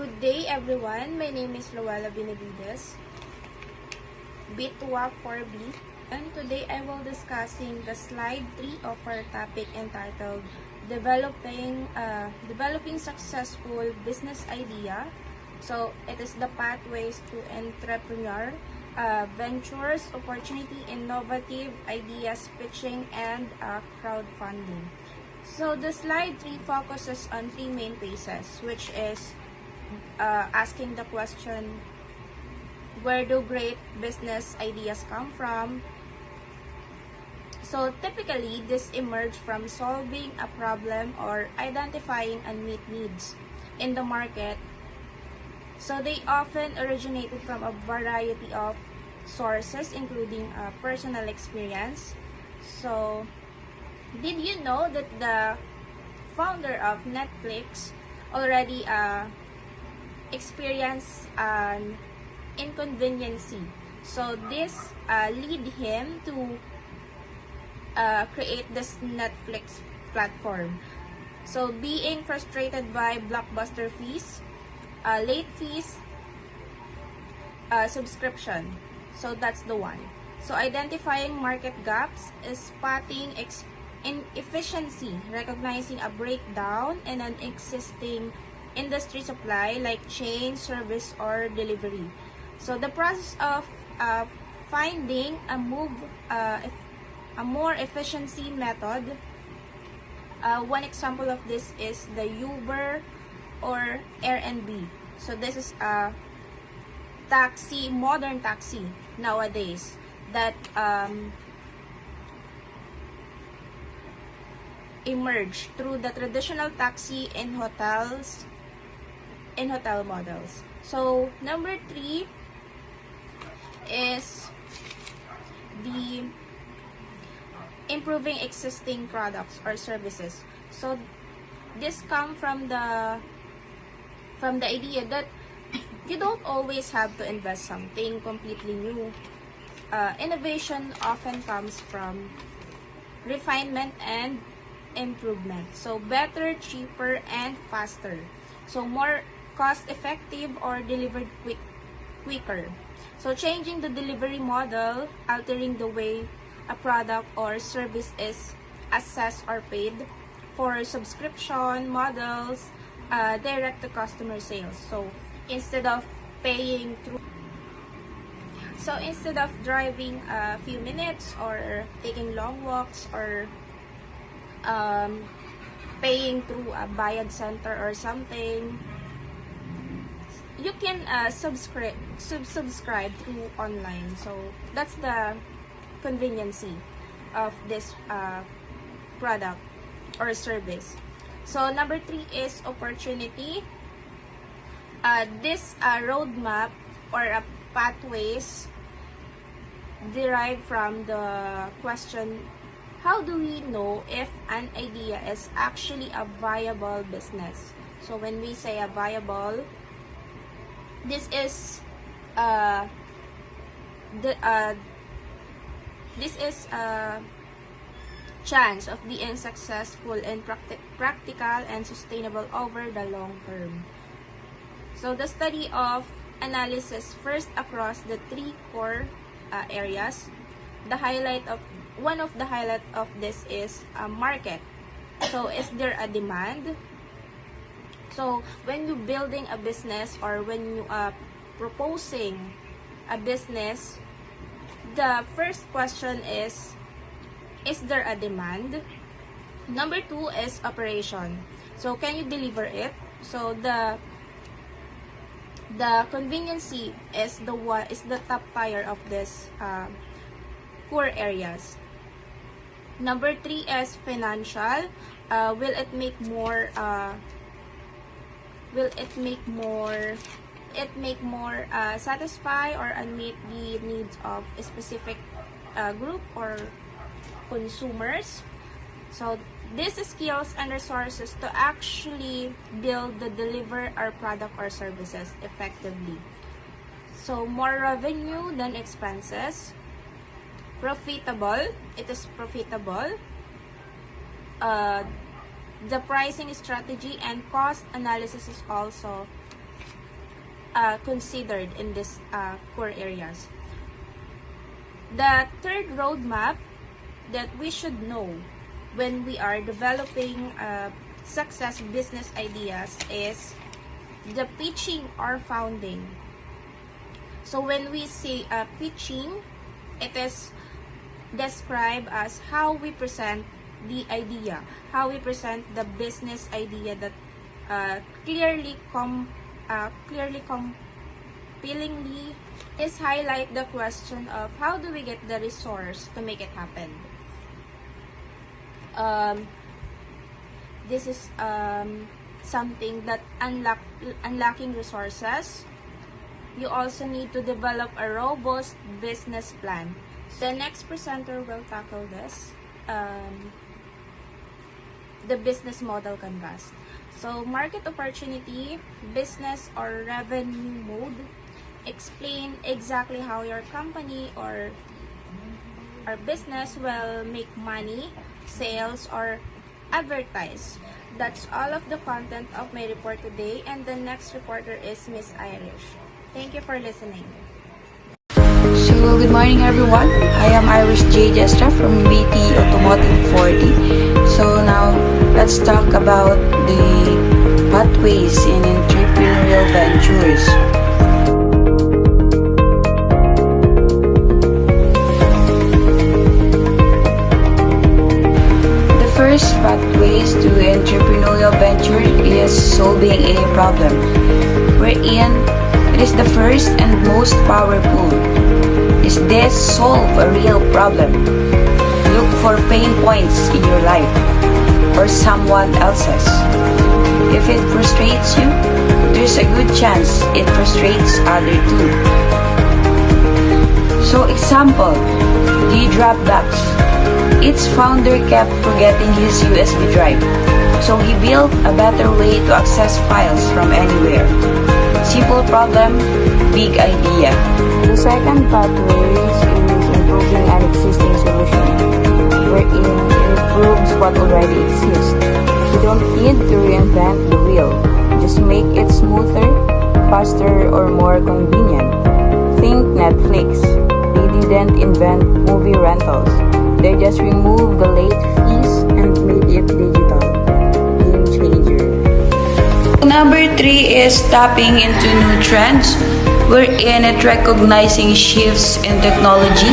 Good day everyone, my name is Luella Benavides, Bitwa 4B, and today I will discussing the slide 3 of our topic entitled Developing Successful Business Idea. So it is the pathways to entrepreneur, ventures, opportunity, innovative ideas, pitching, and crowdfunding. So the slide 3 focuses on 3 main phases, which is asking the question, where do great business ideas come from? So typically, this emerge from solving a problem or identifying unmet needs in the market. So they often originated from a variety of sources, including personal experience. So did you know that the founder of Netflix already experienced an inconveniency? So this lead him to create this Netflix platform. So being frustrated by blockbuster fees, late fees, subscription. So that's the one. So identifying market gaps is spotting inefficiency, recognizing a breakdown in an existing industry supply like chain, service, or delivery. So the process of finding a more efficiency method. One example of this is the Uber or Airbnb. So this is a modern taxi nowadays that emerged through the traditional taxi in hotel models. So number 3 is the improving existing products or services. So this comes from the idea that you don't always have to invest something completely new. Innovation often comes from refinement and improvement. So better, cheaper, and faster. So more cost-effective or delivered quicker. So changing the delivery model, altering the way a product or service is assessed or paid. For subscription models, direct to customer sales. So instead of driving a few minutes or taking long walks or paying through a Bayad Center or something, you can subscribe through online. So that's the conveniency of this product or service. So number 3 is opportunity. This roadmap or pathways derived from the question, how do we know if an idea is actually a viable business? So when we say a viable, this is a chance of being successful and practical and sustainable over the long term. So the study of analysis first across the 3 core areas. One of the highlight of this is a market. So is there a demand? So when you're building a business or when you are proposing a business, the first question is there a demand? Number 2 is operation. So can you deliver it? So the conveniency is the top tier of this core areas. Number 3 is financial. Will it make more satisfy or unmeet the needs of a specific group or consumers? So these skills and resources to actually deliver our product or services effectively. So more revenue than expenses. Profitable. It is profitable. The pricing strategy and cost analysis is also considered in these core areas. The third roadmap that we should know when we are developing success business ideas is the pitching or founding. So when we say pitching, it is described as how we present the idea, how we present the business idea that clearly compellingly is highlight the question of how do we get the resource to make it happen. This is something that unlocking resources. You also need to develop a robust business plan. The next presenter will tackle this, the business model canvas. So, market opportunity, business or revenue mode. Explain exactly how your company or business will make money, sales, or advertise. That's all of the content of my report today, and the next reporter is Miss Irish. Thank you for listening. So, good morning everyone. I am Irish J. Destra from BT Automotive 40. So now, let's talk about the pathways in entrepreneurial ventures. The first pathways to entrepreneurial venture is solving a problem, wherein it is the first and most powerful. Is this solve a real problem? Look for pain points in your life or someone else's. If it frustrates you, there's a good chance it frustrates others too. So example, the Dropbox. Its founder kept forgetting his USB drive, so he built a better way to access files from anywhere. Simple problem, big idea. The second pathway is improving an existing solution, wherein it improves what already exists. You don't need to reinvent the wheel. Just make it smoother, faster, or more convenient. Think Netflix. They didn't invent movie rentals. They just removed the late fees and made it digital. Game changer. Number 3 is tapping into new trends, wherein it recognizing shifts in technology,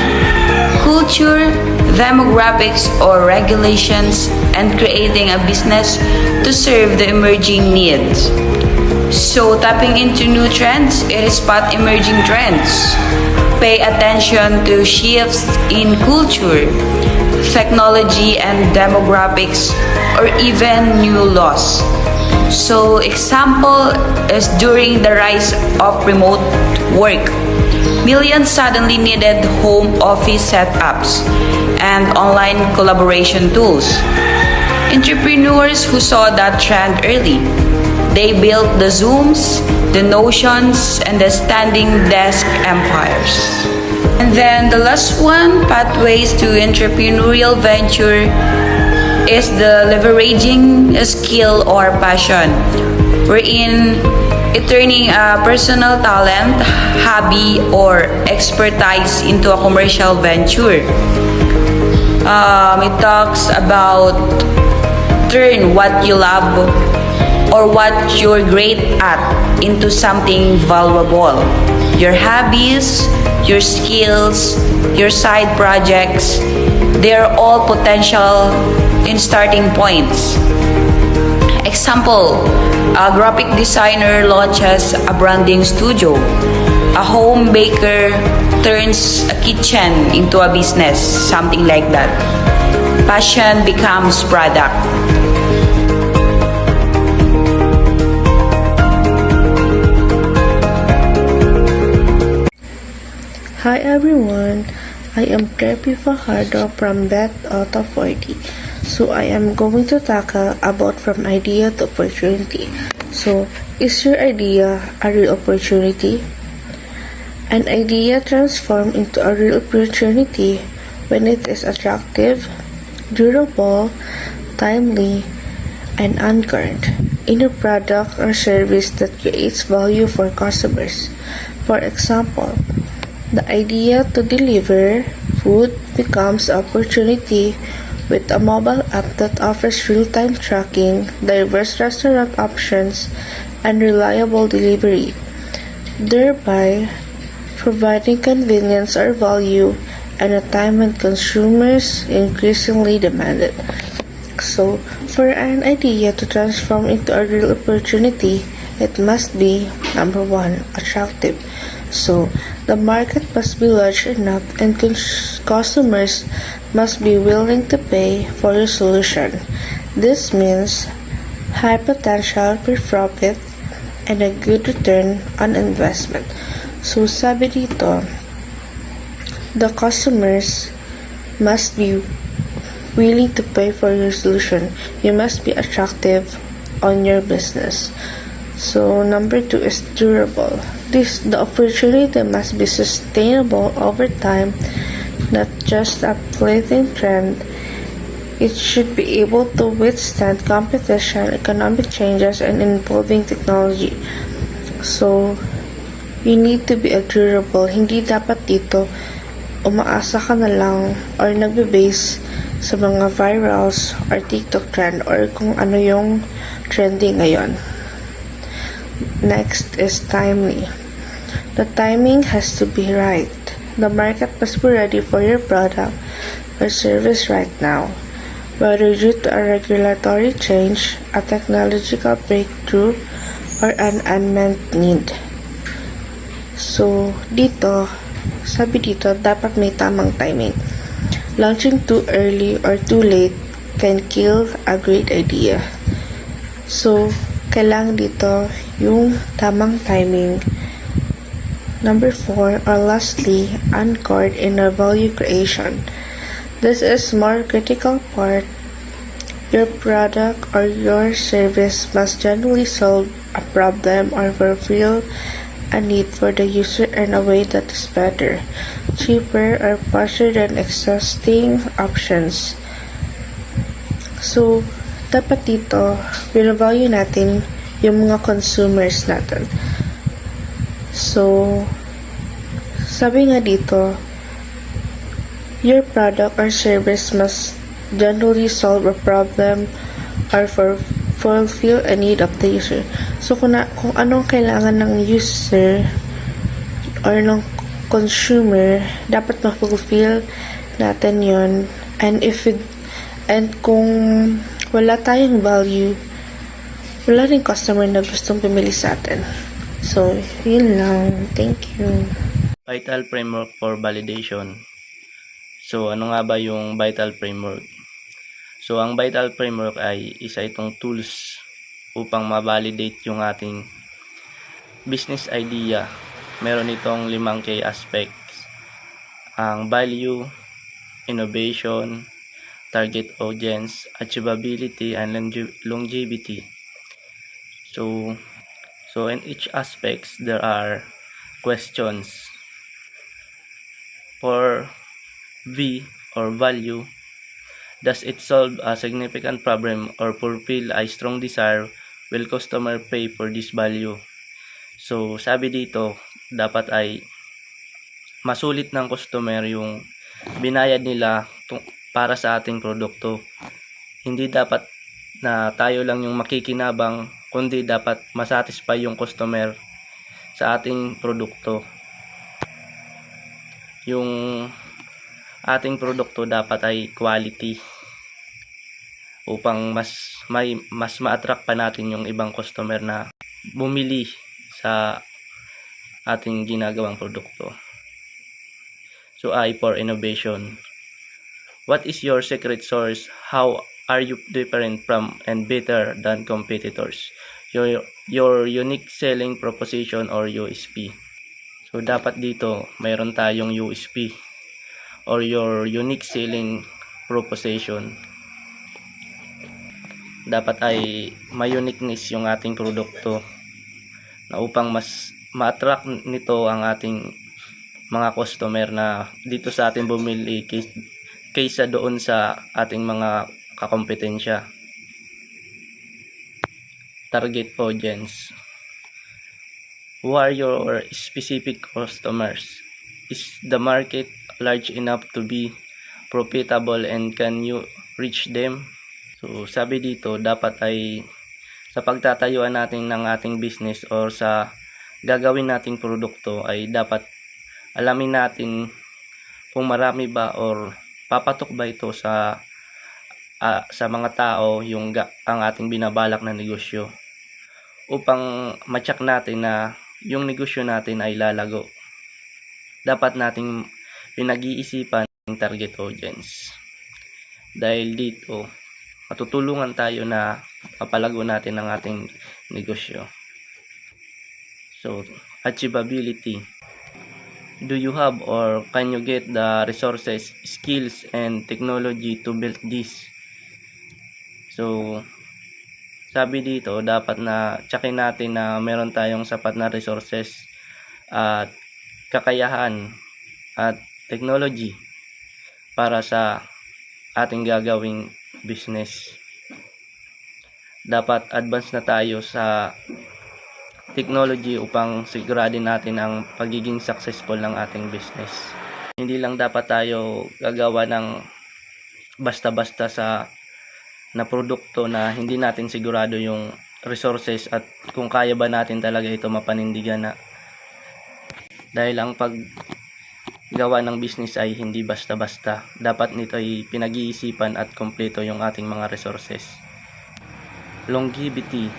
culture, demographics, or regulations, and creating a business to serve the emerging needs. So, tapping into new trends, it is spot emerging trends. Pay attention to shifts in culture, technology, and demographics, or even new laws. So, example is during the rise of remote work, millions suddenly needed home office setups and online collaboration tools. Entrepreneurs who saw that trend early, they built the Zooms, the Notions, and the standing desk empires. And then the last one, pathways to entrepreneurial venture, is the leveraging a skill or passion, wherein it turning a personal talent, hobby, or expertise into a commercial venture. It talks about turn what you love or what you're great at into something valuable. Your hobbies, your skills, your side projects, they're all potential in starting points. Example, a graphic designer launches a branding studio. A home baker turns a kitchen into a business, something like that. Passion becomes product. Hi everyone, I am Trepi Fajardo from Bet Auto 40. So I am going to tackle about from idea to opportunity. So is your idea a real opportunity? An idea transforms into a real opportunity when it is attractive, durable, timely, and anchored in a product or service that creates value for customers. For example, the idea to deliver food becomes an opportunity with a mobile app that offers real-time tracking, diverse restaurant options, and reliable delivery, thereby providing convenience or value at a time when consumers increasingly demand it. So, for an idea to transform into a real opportunity, it must be, number one, attractive. So, the market must be large enough and customers must be willing to pay for your solution. This means high potential for profit and a good return on investment. So, sabi dito, the customers must be willing to pay for your solution. You must be attractive on your business. So, number two is durable. The opportunity must be sustainable over time, not just a fleeting trend. It should be able to withstand competition, economic changes, and evolving technology. So, you need to be durable. Hindi dapat dito umaasa ka na lang or nagbe-base sa mga virals or TikTok trend or kung ano yung trending ngayon. Next is timely. The timing has to be right. The market must be ready for your product or service right now, whether due to a regulatory change, a technological breakthrough, or an unmet need. So, sabi dito, dapat may tamang timing. Launching too early or too late can kill a great idea. So, kailangan dito yung tamang timing. Number 4, or lastly, anchored in a value creation. This is more critical part. Your product or your service must generally solve a problem or fulfill a need for the user in a way that is better, cheaper, or faster than existing options. So, dapat dito, binavalue natin yung mga consumers natin. So, sabi nga dito, your product or service must generally solve a problem or fulfill a need of the user. So, kung anong kailangan ng user or ng consumer, dapat ma-fulfill natin yon. And kung wala tayong value, wala rin customer na gustong pumili sa atin. So, yun lang. Thank you. Vital Framework for Validation. So, ano nga ba yung Vital Framework? So, ang Vital Framework ay isa itong tools upang ma-validate yung ating business idea. Meron itong 5 key aspects. Ang value, innovation, target audience, achievability, and longevity. So in each aspects, there are questions. For V or value, does it solve a significant problem or fulfill a strong desire? Will customer pay for this value? So, sabi dito, dapat ay masulit ng customer yung binayad nila para sa ating produkto. Hindi dapat na tayo lang yung makikinabang, kundi dapat masatisfy yung customer sa ating produkto. Yung ating produkto dapat ay quality upang mas ma-attract pa natin yung ibang customer na bumili sa ating ginagawang produkto. So, I for innovation. What is your secret sauce? How are you different from and better than competitors? Your unique selling proposition or USP. So, dapat dito mayroon tayong USP or your unique selling proposition. Dapat ay may uniqueness yung ating produkto na upang mas ma-attract nito ang ating mga customer na dito sa ating bumili kaysa doon sa ating mga kakompetensya. target audience. Who are your specific customers? Is the market large enough to be profitable and can you reach them? So sabi dito, dapat ay sa pagtatayuan natin ng ating business or sa gagawin nating produkto ay dapat alamin natin kung marami ba or papatok ba ito sa mga tao ang ating binabalak na negosyo upang ma-check natin na yung negosyo natin ay lalago. Dapat nating pinag-iisipan ang target audience. Dahil dito, matutulungan tayo na mapalago natin ang ating negosyo. So, achievability. Do you have or can you get the resources, skills, and technology to build this? So, sabi dito, dapat na tsakin natin na meron tayong sapat na resources at kakayahan at technology para sa ating gagawing business. Dapat advance na tayo sa technology upang siguradin natin ang pagiging successful ng ating business. Hindi lang dapat tayo gagawa ng basta-basta na produkto na hindi natin sigurado yung resources at kung kaya ba natin talaga ito mapanindigan na. Dahil ang paggawa ng business ay hindi basta-basta. Dapat nito ay pinag-iisipan at kompleto yung ating mga resources. Longevity.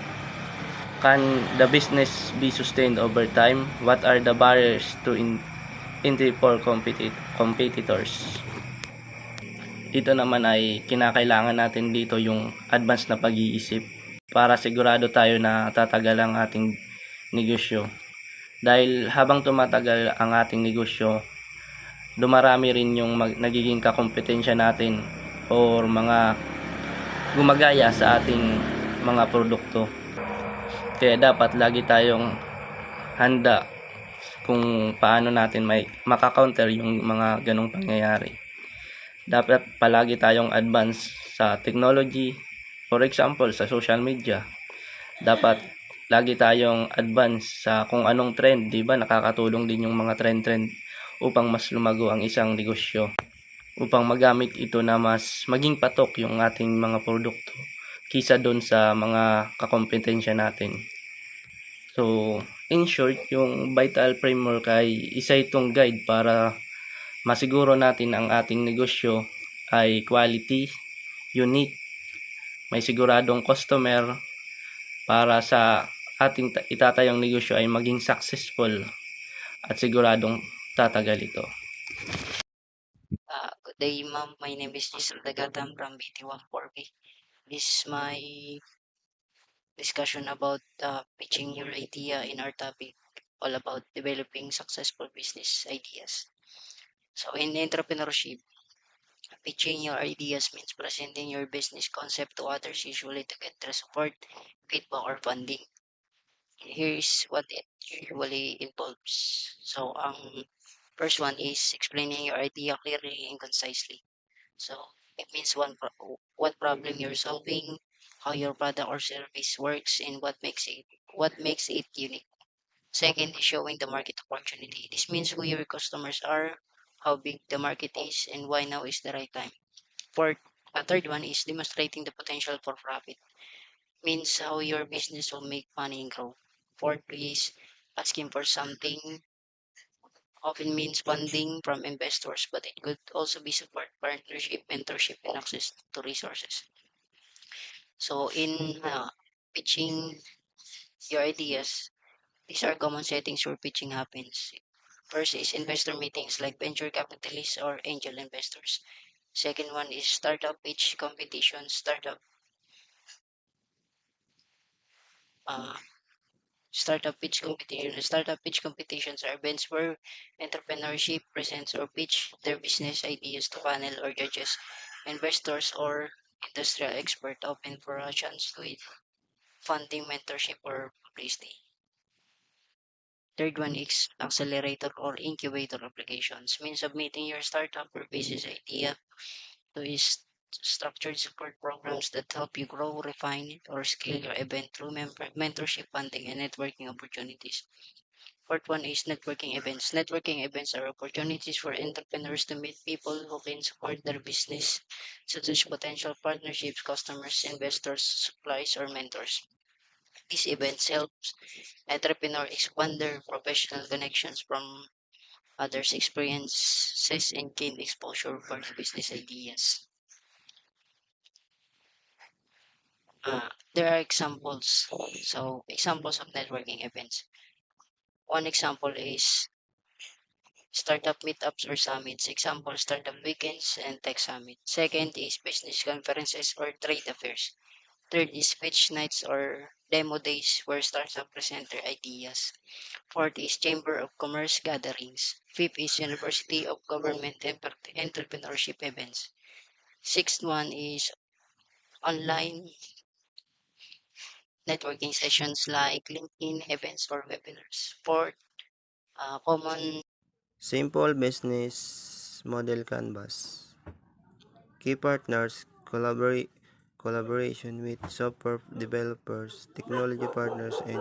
Can the business be sustained over time? What are the barriers to entry for competitors? Ito naman ay kinakailangan natin dito yung advance na pag-iisip para sigurado tayo na tatagal ang ating negosyo. Dahil habang tumatagal ang ating negosyo, dumarami rin yung nagiging kakompetensya natin or mga gumagaya sa ating mga produkto. Kaya dapat lagi tayong handa kung paano natin makakounter yung mga ganong pangyayari. Dapat palagi tayong advance sa technology. For example, sa social media. Dapat lagi tayong advance sa kung anong trend, 'di ba? Nakakatulong din yung mga trend upang mas lumago ang isang negosyo. Upang magamit ito na mas maging patok yung ating mga produkto kisa doon sa mga kakompetensya natin. So, in short, yung Vital Framework ay isa itong guide para masiguro natin ang ating negosyo ay quality, unique, may siguradong customer para sa ating itatayong negosyo ay maging successful at siguradong tatagal ito. Good day, ma'am. My name is Giselle Dagatam from BT14B. This is my discussion about pitching your idea in our topic, all about developing successful business ideas. So, in entrepreneurship, pitching your ideas means presenting your business concept to others, usually to get their support, feedback, or funding. Here is what it usually involves. So, first one is explaining your idea clearly and concisely. So it means what problem you're solving, how your product or service works, and what makes it unique. Second is showing the market opportunity. This means who your customers are, how big the market is, and why now is the right time. Third one is demonstrating the potential for profit. Means how your business will make money and grow. Fourth is asking for something, often means funding from investors, but it could also be support, partnership, mentorship, and access to resources. So, in pitching your ideas, these are common settings where pitching happens. First is investor meetings like venture capitalists or angel investors. Second one is startup pitch competitions. Uh, Startup pitch competitions are events where entrepreneurship presents or pitch their business ideas to panel or judges, investors or industrial expert open for a chance to it, funding, mentorship, or publicity. Third one is accelerator or incubator applications, means submitting your startup or business idea to structured support programs that help you grow, refine, or scale your event through mentorship, funding, and networking opportunities. Fourth one is networking events. Networking events are opportunities for entrepreneurs to meet people who can support their business, such as potential partnerships, customers, investors, suppliers, or mentors. These events help entrepreneurs expand their professional connections from others' experiences and gain exposure for the business ideas. There are examples. So, examples of networking events. One example is startup meetups or summits. Example, startup weekends and tech summit. Second is business conferences or trade affairs. Third is pitch nights or demo days where startups present their ideas. Fourth is chamber of commerce gatherings. Fifth is university of government entrepreneurship events. Sixth one is online networking sessions like LinkedIn events or webinars. Fourth, common Simple business model canvas. Key partners collaboration with software developers, technology partners, and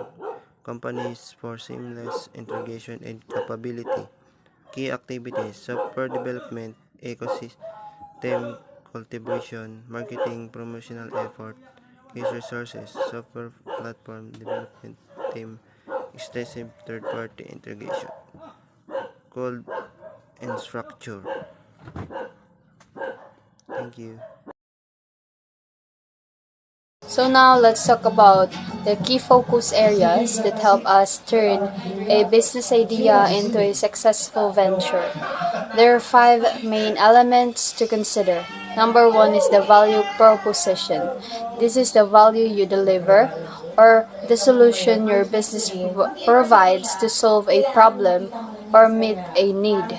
companies for seamless integration and capability. Key activities: software development, ecosystem cultivation, marketing, promotional effort. Key resources: software platform development team, extensive third-party integration. Code and structure. Thank you. So now let's talk about the key focus areas that help us turn a business idea into a successful venture. There are 5 main elements to consider. Number 1 is the value proposition. This is the value you deliver or the solution your business provides to solve a problem or meet a need.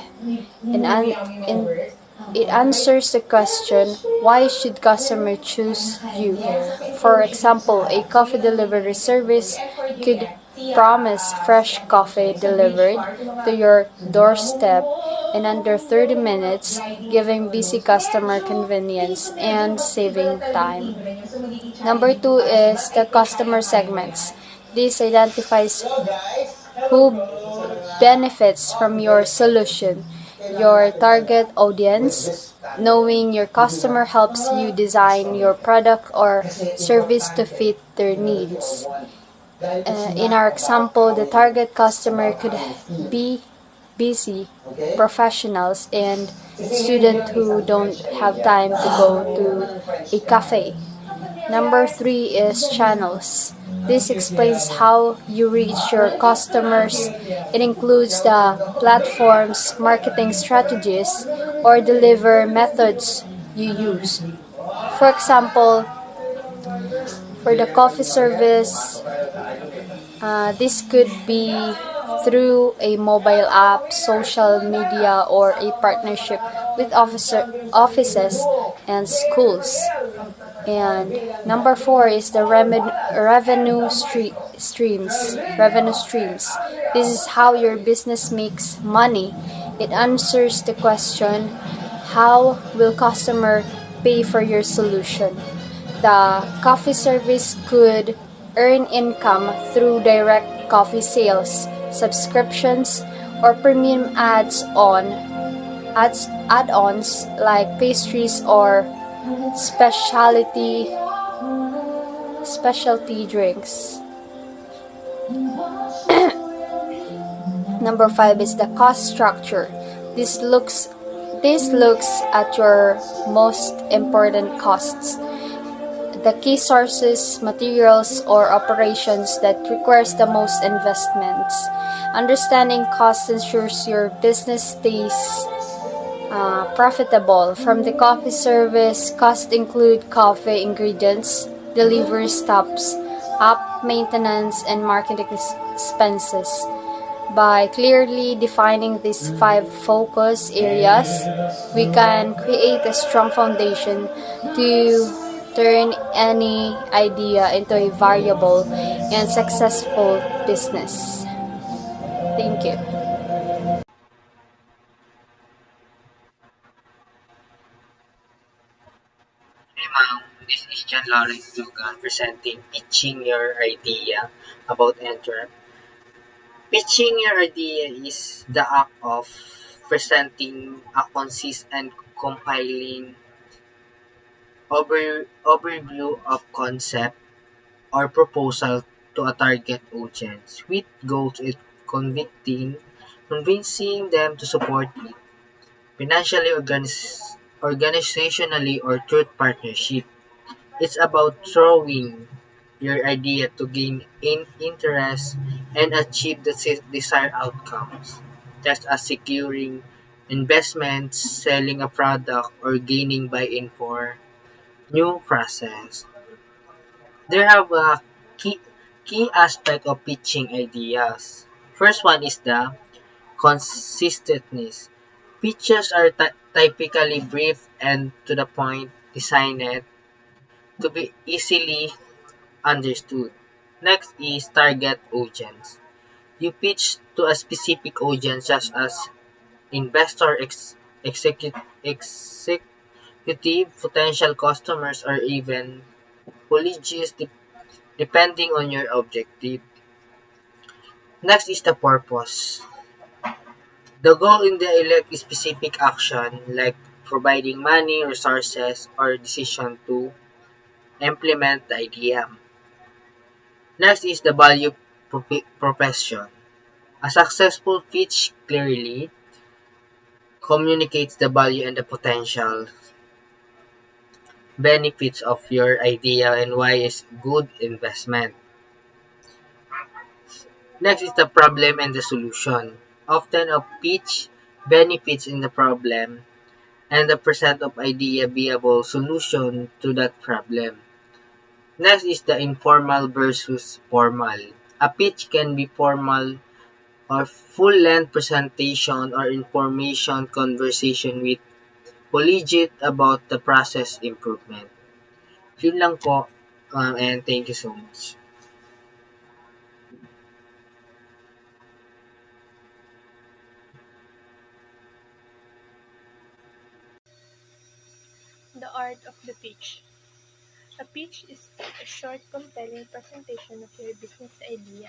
In it answers the question, why should customer choose you? For example, a coffee delivery service could promise fresh coffee delivered to your doorstep in under 30 minutes, giving busy customer convenience and saving time. Number 2 is the customer segments. This identifies who benefits from your solution, your target audience. Knowing your customer helps you design your product or service to fit their needs. In our example, the target customer could be busy professionals and students who don't have time to go to a cafe. Number 3 is channels. This explains how you reach your customers. It includes the platforms, marketing strategies, or deliver methods you use. For example, for the coffee service, this could be through a mobile app, social media, or a partnership with offices and schools. And number 4 is the revenue streams. This is how your business makes money. It answers the question, how will customer pay for your solution? The coffee service could earn income through direct coffee sales, subscriptions, or premium add-ons like pastries or specialty drinks. Number 5 is the cost structure. This looks at your most important costs. The key sources, materials, or operations that requires the most investments. Understanding costs ensures your business stays profitable. From the coffee service, costs include coffee ingredients, delivery stops, app maintenance, and marketing expenses. By clearly defining these 5 focus areas, we can create a strong foundation to turn any idea into a viable and successful business. Thank you. Ian Lawrence Dugan presenting Pitching Your Idea about Entrep. Pitching your idea is the act of presenting a concise and compiling overview of concept or proposal to a target audience with goals in convincing them to support it financially, organizationally, or through partnership. It's about throwing your idea to gain interest and achieve the desired outcomes, such as securing investments, selling a product, or gaining buy-in for new process. There are key aspect of pitching ideas. First one is the consistentness. Pitches are typically brief and to the point, designed to be easily understood. Next is target audience. You pitch to a specific audience such as investor, executive, potential customers, or even colleagues depending on your objective. Next is the purpose. The goal in the elect is specific action like providing money, resources, or decision to implement the idea. Next is the value proposition. A successful pitch clearly communicates the value and the potential benefits of your idea and why it's good investment. Next is the problem and the solution. Often a pitch benefits in the problem and the present of idea viable solution to that problem. Next is the informal versus formal. A pitch can be formal or full-length presentation or information conversation with collegiate about the process improvement. Yun lang po, and thank you so much. The art of the pitch. A pitch is a short, compelling presentation of your business idea.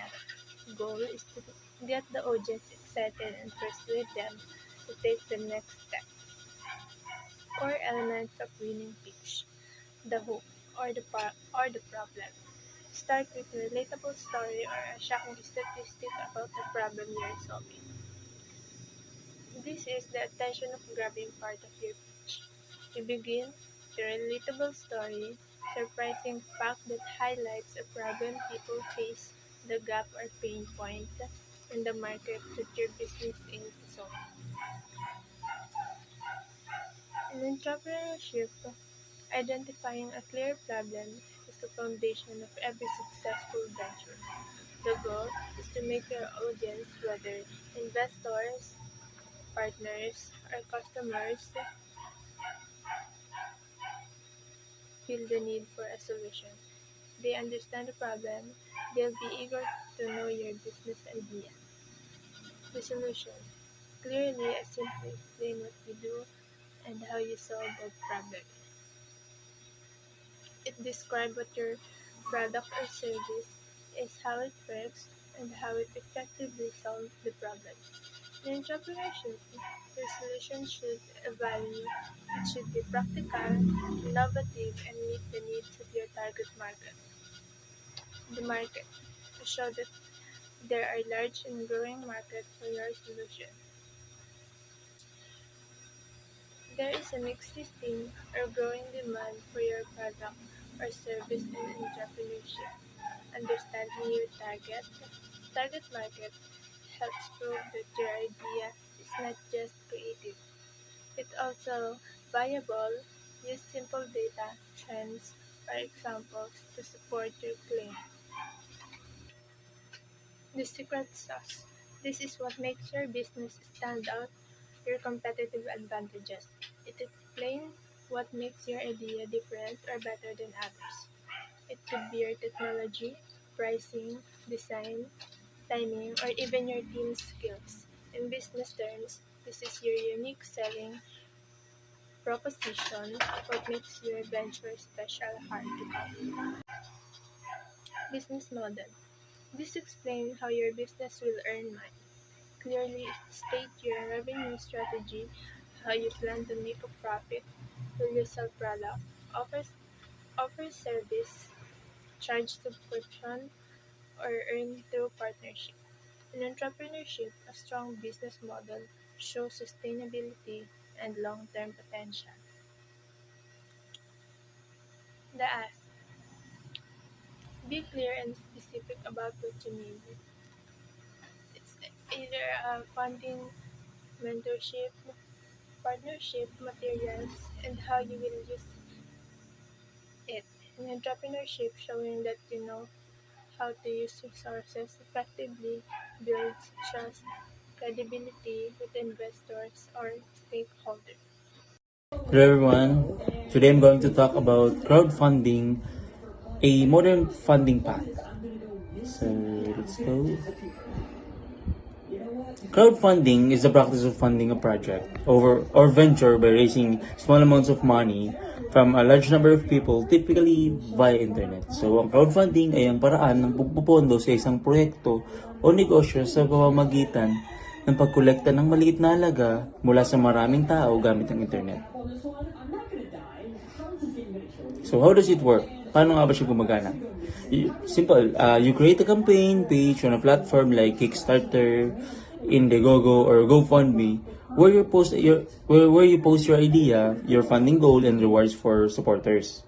The goal is to get the audience excited and persuade them to take the next step. Core elements of winning pitch: the hook or the problem. Start with a relatable story or a shocking statistic about the problem you're solving. This is the attention-grabbing part of your pitch. You begin with a relatable story, surprising fact that highlights a problem people face, the gap or pain point in the market that your business aims to solve. In entrepreneurship, identifying a clear problem is the foundation of every successful venture. The goal is to make your audience, whether investors, partners, or customers, feel the need for a solution. They understand the problem, they'll be eager to know your business idea. The solution. Clearly and simply explain what you do and how you solve that problem. It describes what your product or service is, how it works, and how it effectively solves the problem. In entrepreneurship, your solution should value, it should be practical, innovative, and meet the needs of your target market. The market. To show that there are large and growing market for your solution. There is an existing or growing demand for your product or service in entrepreneurship. Understanding your target market helps prove that your idea is not just creative. It's also viable. Use simple data, trends, or examples to support your claim. The secret sauce. This is what makes your business stand out, your competitive advantages. It explains what makes your idea different or better than others. It could be your technology, pricing, design, timing, or even your team's skills. In business terms, this is your unique selling proposition, what makes your venture special hard to copy. Business model. This explains how your business will earn money. Clearly state your revenue strategy, how you plan to make a profit. Will you sell product, offer service, charge subscription, or earn through partnership? In entrepreneurship, a strong business model shows sustainability and long-term potential. The ask. Be clear and specific about what you need. It's either funding, mentorship, partnership, materials, and how you will use it. In entrepreneurship, showing that you know how to use resources effectively builds trust, credibility with investors or stakeholders. Hello everyone. Today I'm going to talk about crowdfunding, a modern funding path. So let's go. Crowdfunding is the practice of funding a project or venture by raising small amounts of money from a large number of people, typically via internet. So ang crowdfunding ay ang paraan ng pagpupondo sa isang proyekto o negosyo sa pamamagitan ng pagkolekta ng maliit na halaga mula sa maraming tao gamit ang internet. So how does it work? Paano nga ba siya gumagana? Simple. You create a campaign page on a platform like Kickstarter, Indiegogo, or GoFundMe, where you post your idea, your funding goal, and rewards for supporters.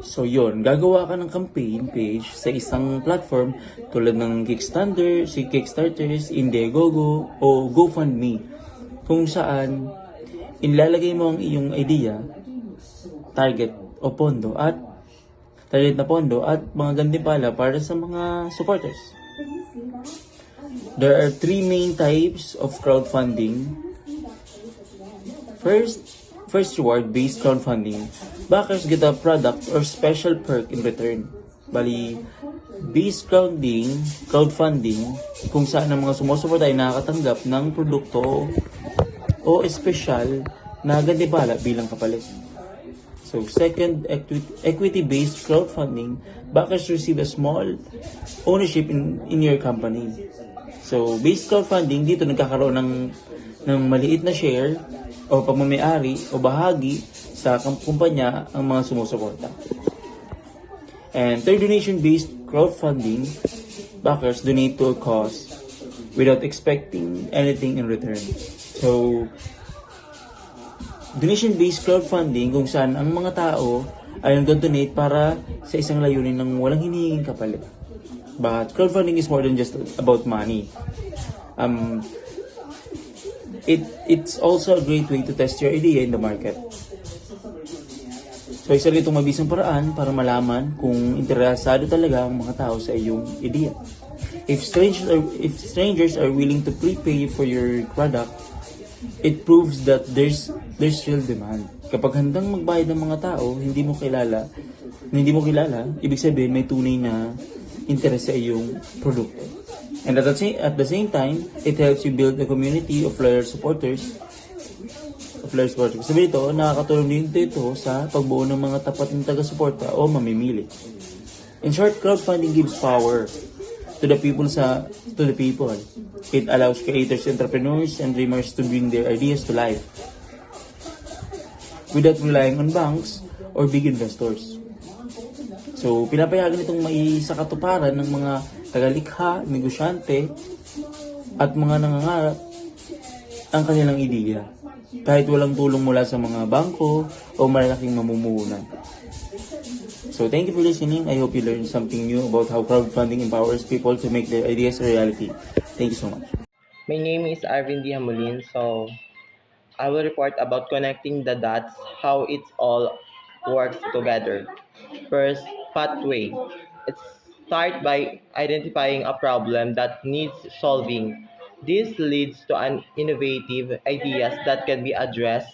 So yun, gagawa ka ng campaign page sa isang platform tulad ng Kickstarters, Indiegogo, o GoFundMe, kung saan ilalagay mo ang iyong idea, target na pondo at mga gantimpala para sa mga supporters. There are three main types of crowdfunding. First reward-based crowdfunding. Backers get a product or special perk in return. Bali, based crowdfunding, kung saan ang mga sumusuporta ay nakakatanggap ng produkto o espesyal na gantimpala bilang kapalit. So, second, equity-based crowdfunding. Backers receive a small ownership in your company. So, based crowdfunding, dito nagkakaroon ng maliit na share o pagmamayari o bahagi sa kumpanya ang mga sumusuporta. And third, donation-based crowdfunding. Backers donate to a cause without expecting anything in return. So, donation-based crowdfunding kung saan ang mga tao ay nag-donate para sa isang layunin ng walang hinihinging kapalit. But crowdfunding is more than just about money. It's also a great way to test your idea in the market. So isa rin itong mabisang paraan para malaman kung interesado talaga ang mga tao sa iyong idea. If strangers are willing to prepay for your product, it proves that there's real demand. Kapag handang magbayad ng mga tao, hindi mo kilala, ibig sabihin may tunay na interest sa iyong produkto. And at the same time, it helps you build a community of loyal supporters. Sabi nito, nakakatulong din ito sa pagbuo ng mga tapat ng taga-suporta o mamimili. In short, crowdfunding gives power to the people. It allows creators, entrepreneurs, and dreamers to bring their ideas to life without relying on banks or big investors. So, pinapayagan itong maisakatuparan ng mga tagalikha, negosyante, at mga nangangarap ang kanilang ideya, kahit walang tulong mula sa mga bangko o malalaking mamumuhunan. So, thank you for listening. I hope you learned something new about how crowdfunding empowers people to make their ideas a reality. Thank you so much. My name is Arvin D. Hamulin. So, I will report about connecting the dots, how it all works together. First, pathway. It starts by identifying a problem that needs solving. This leads to an innovative ideas that can be addressed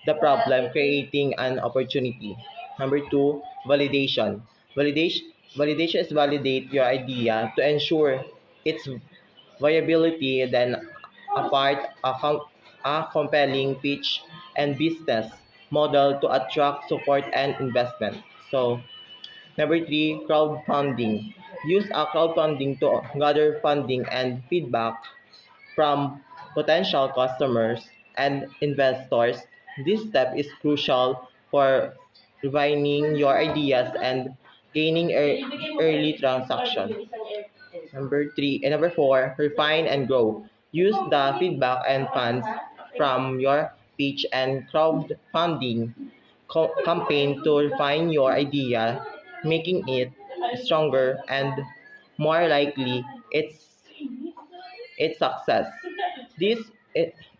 the problem, creating an opportunity. Number two, validation. Validation is validate your idea to ensure its viability, then a compelling pitch and business model to attract support and investment. So, number three, crowdfunding. Use a crowdfunding to gather funding and feedback from potential customers and investors. This step is crucial for refining your ideas and gaining early traction. Number four, refine and grow. Use the feedback and funds from your pitch and crowdfunding campaign to refine your idea, making it stronger and more likely its success. This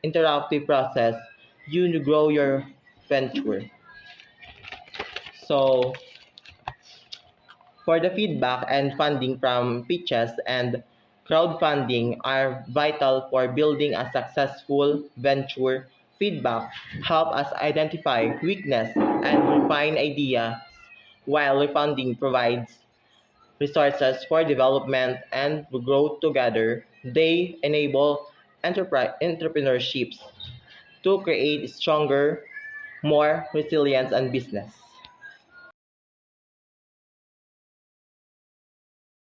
interactive process, you grow your venture. So, for the feedback and funding from pitches and crowdfunding are vital for building a successful venture. Feedback help us identify weakness and refine ideas, while funding provides resources for development and growth together. They enable entrepreneurships to create stronger, more resilient and business.